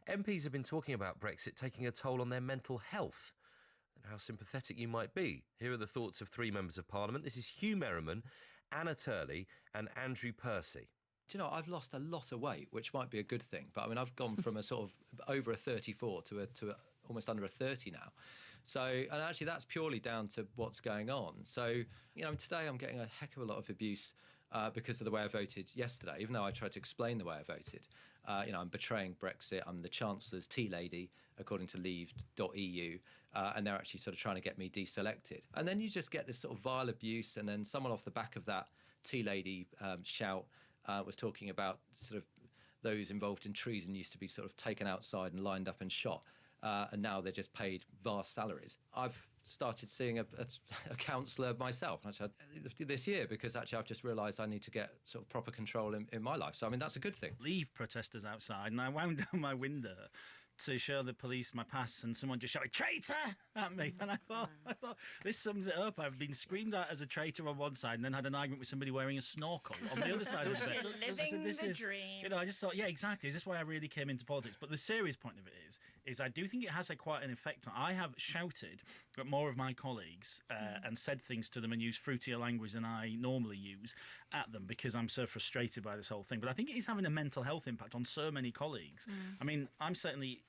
MPs have been talking about Brexit taking a toll on their mental health and how sympathetic you might be. Here are the thoughts of three members of Parliament. This is Hugh Merriman, Anna Turley and Andrew Percy. Do you know, I've lost a lot of weight, which might be a good thing. But I mean, I've gone from a sort of over a 34 to a almost under a 30 now. So, and actually that's purely down to what's going on. So, today I'm getting a heck of a lot of abuse because of the way I voted yesterday, even though I tried to explain the way I voted. I'm betraying Brexit. I'm the Chancellor's tea lady, according to leave.eu, and they're actually sort of trying to get me deselected. And then you just get this sort of vile abuse, and then someone off the back of that tea lady shout was talking about sort of those involved in treason used to be sort of taken outside and lined up and shot, and now they're just paid vast salaries. I've started seeing a counsellor myself this year because actually I've just realised I need to get sort of proper control in my life. So, I mean, that's a good thing. Leave protesters outside, and I wound down my window to show the police my pass, and someone just shouted "traitor" at me, and I thought this sums it up. I've been screamed at as a traitor on one side, and then had an argument with somebody wearing a snorkel on the other side of the bed. Living the dream. I just thought, yeah, exactly. Is this why I really came into politics? But the serious point of it is I do think it has quite an effect. I have shouted at more of my colleagues and said things to them and used fruitier language than I normally use at them because I'm so frustrated by this whole thing. But I think it is having a mental health impact on so many colleagues. I mean, I'm certainly.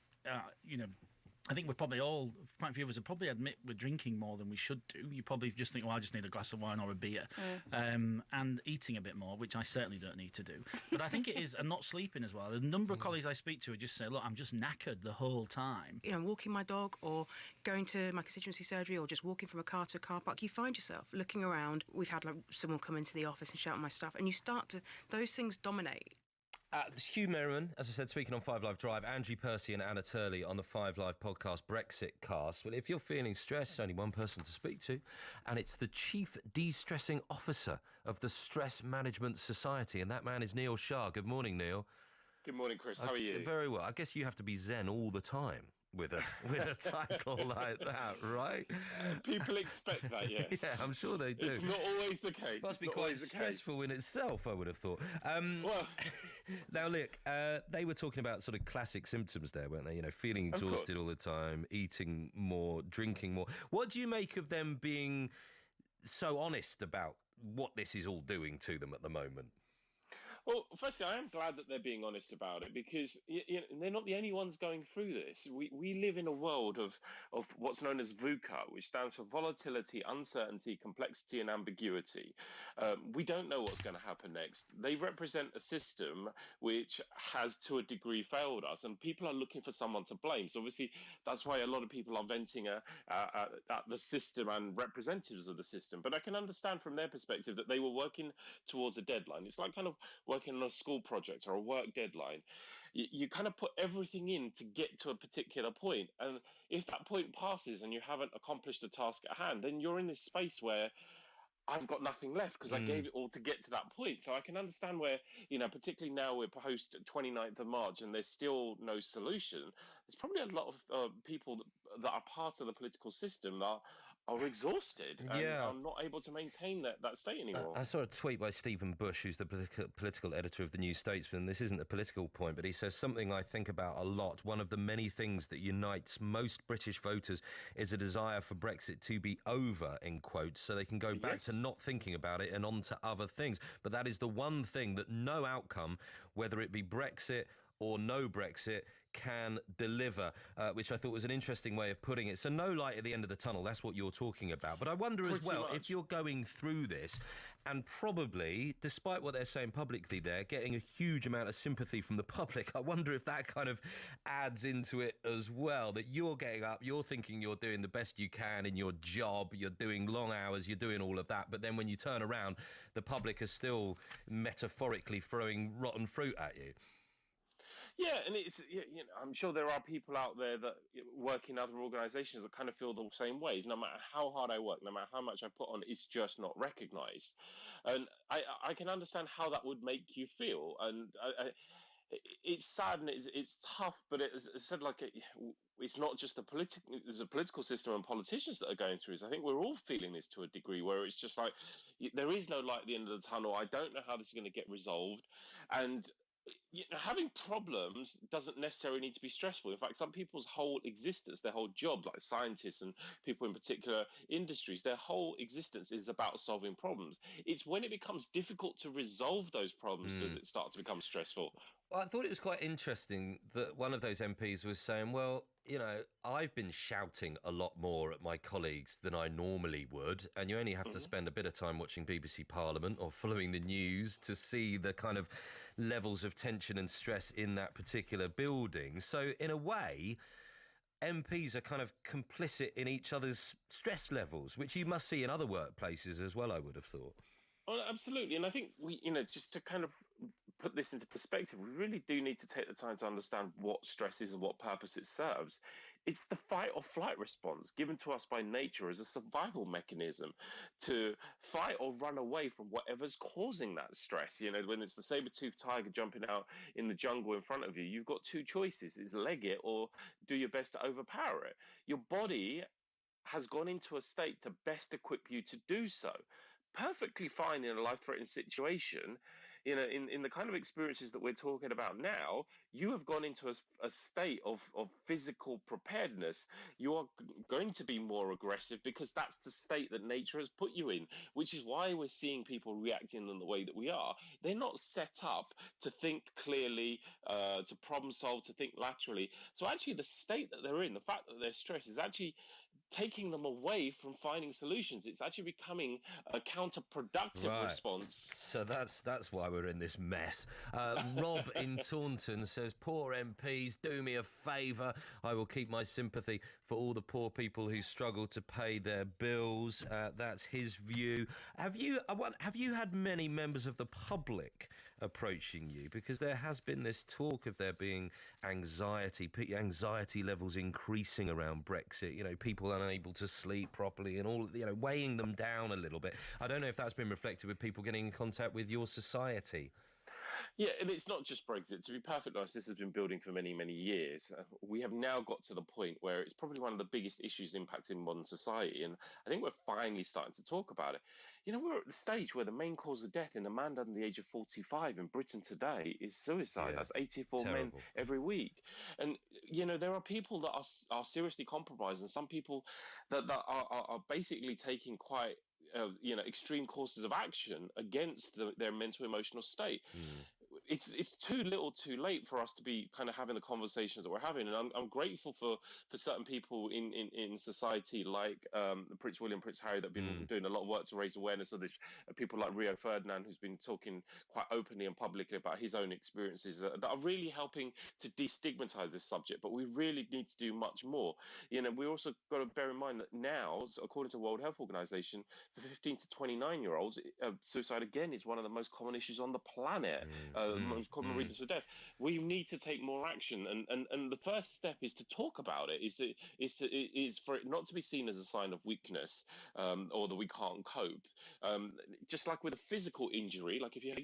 I think we're probably all, quite a few of us would probably admit we're drinking more than we should do. You probably just think, I just need a glass of wine or a beer. And eating a bit more, which I certainly don't need to do. But I think it is, and not sleeping as well. The number of colleagues I speak to just say, look, I'm just knackered the whole time. Walking my dog or going to my constituency surgery or just walking from a car to a car park, you find yourself looking around. We've had someone come into the office and shout at my stuff, and you start to, those things dominate. Hugh Merriman, as I said, speaking on 5 Live Drive, Andrew Percy and Anna Turley on the 5 Live podcast Brexit Cast. Well, if you're feeling stressed, only one person to speak to, and it's the Chief De-Stressing Officer of the Stress Management Society, and that man is Neil Shah. Good morning, Neil. Good morning, Chris. How are you? Very well. I guess you have to be zen all the time with a title like that, right? People expect that, yes. Yeah, I'm sure they do. It's not always the case. Must be quite stressful in itself, I would have thought. Now, look, they were talking about sort of classic symptoms there, weren't they? Feeling exhausted all the time, eating more, drinking more. What do you make of them being so honest about what this is all doing to them at the moment? Well, firstly, I am glad that they're being honest about it because they're not the only ones going through this. We live in a world of what's known as VUCA, which stands for volatility, uncertainty, complexity and ambiguity. We don't know what's going to happen next. They represent a system which has, to a degree, failed us, and people are looking for someone to blame. So obviously, that's why a lot of people are venting at the system and representatives of the system. But I can understand from their perspective that they were working towards a deadline. It's like kind of working on a school project or a work deadline. You kind of put everything in to get to a particular point. And if that point passes and you haven't accomplished the task at hand, then you're in this space where I've got nothing left because I gave it all to get to that point. So I can understand where, particularly now we're post 29th of March and there's still no solution. There's probably a lot of people that are part of the political system that are exhausted and are not able to maintain that state anymore. I saw a tweet by Stephen Bush, who's the political editor of the New Statesman. This isn't a political point, but he says something I think about a lot. One of the many things that unites most British voters is a desire for Brexit to be over, in quotes, so they can go back to not thinking about it and on to other things. But that is the one thing that no outcome, whether it be Brexit or no Brexit, can deliver, which I thought was an interesting way of putting it. So no light at the end of the tunnel, that's what you're talking about. But I wonder as well, if you're going through this and probably, despite what they're saying publicly there, getting a huge amount of sympathy from the public, I wonder if that kind of adds into it as well, that you're getting up, you're thinking you're doing the best you can in your job, you're doing long hours, you're doing all of that, but then when you turn around, the public is still metaphorically throwing rotten fruit at you. Yeah, and it's I'm sure there are people out there that work in other organisations that kind of feel the same ways. No matter how hard I work, no matter how much I put on, it's just not recognised. And I can understand how that would make you feel. And it's sad and it's tough, but it's said it's not just the political system and politicians that are going through this. I think we're all feeling this to a degree where it's just like there is no light at the end of the tunnel. I don't know how this is going to get resolved, and having problems doesn't necessarily need to be stressful. In fact, some people's whole existence, their whole job, like scientists and people in particular industries, their whole existence is about solving problems. It's when it becomes difficult to resolve those problems does it start to become stressful. Well, I thought it was quite interesting that one of those MPs was saying, well, I've been shouting a lot more at my colleagues than I normally would, and you only have to spend a bit of time watching BBC Parliament or following the news to see the kind of levels of tension and stress in that particular building. So, in a way, MPs are kind of complicit in each other's stress levels, which you must see in other workplaces as well, I would have thought. Oh, absolutely. And I think just to kind of put this into perspective, we really do need to take the time to understand what stress is and what purpose it serves. It's the fight or flight response given to us by nature as a survival mechanism to fight or run away from whatever's causing that stress. When it's the saber-toothed tiger jumping out in the jungle in front of you, you've got two choices: is leg it or do your best to overpower it. Your body has gone into a state to best equip you to do so. Perfectly fine in a life-threatening situation. In the kind of experiences that we're talking about now, you have gone into a state of physical preparedness. You are going to be more aggressive because that's the state that nature has put you in, which is why we're seeing people reacting in the way that we are. They're not set up to think clearly, to problem solve, to think laterally. So actually the state that they're in, the fact that they're stressed, is actually taking them away from finding solutions. It's actually becoming a counterproductive Right. response. So that's why we're in this mess. Rob in Taunton says, poor MPs, do me a favour. I will keep my sympathy for all the poor people who struggle to pay their bills. That's his view. Have you had many members of the public approaching you? Because there has been this talk of there being anxiety levels increasing around Brexit. People unable to sleep properly and all, weighing them down a little bit. I don't know if that's been reflected with people getting in contact with your society. Yeah, and it's not just Brexit. To be perfectly honest, this has been building for many, many years. We have now got to the point where it's probably one of the biggest issues impacting modern society, and I think we're finally starting to talk about it. We're at the stage where the main cause of death in a man under the age of 45 in Britain today is suicide. Yeah, That's 84 men terrible. every week. And, there are people that are seriously compromised, and some people that are basically taking quite extreme courses of action against their mental emotional state. It's too little too late for us to be kind of having the conversations that we're having, and I'm grateful for certain people in society like Prince William, Prince Harry, that have been doing a lot of work to raise awareness of this. People like Rio Ferdinand, who's been talking quite openly and publicly about his own experiences that are really helping to destigmatize this subject. But we really need to do much more. We also got to bear in mind that now, according to the World Health Organization, for 15 to 29-year-olds, suicide again is one of the most common issues on the planet. Most common reasons for death. We need to take more action, and the first step is to talk about it. Is for it not to be seen as a sign of weakness, or that we can't cope. Just like with a physical injury, like if you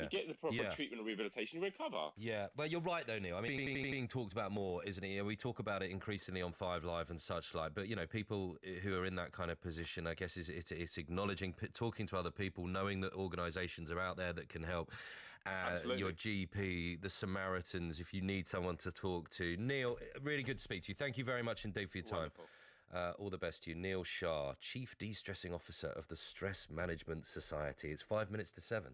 get the proper treatment and rehabilitation, you recover. Yeah, but you're right though, Neil. I mean, being talked about more, isn't it? We talk about it increasingly on 5 Live and such like, but people who are in that kind of position, I guess, it's acknowledging, talking to other people, knowing that organisations are out there that can help. Your GP, the Samaritans, if you need someone to talk to. Neil, really good to speak to you. Thank you very much indeed for your time. All the best to you. Neil Shah, Chief De-Stressing Officer of the Stress Management Society. It's 5 minutes to 7.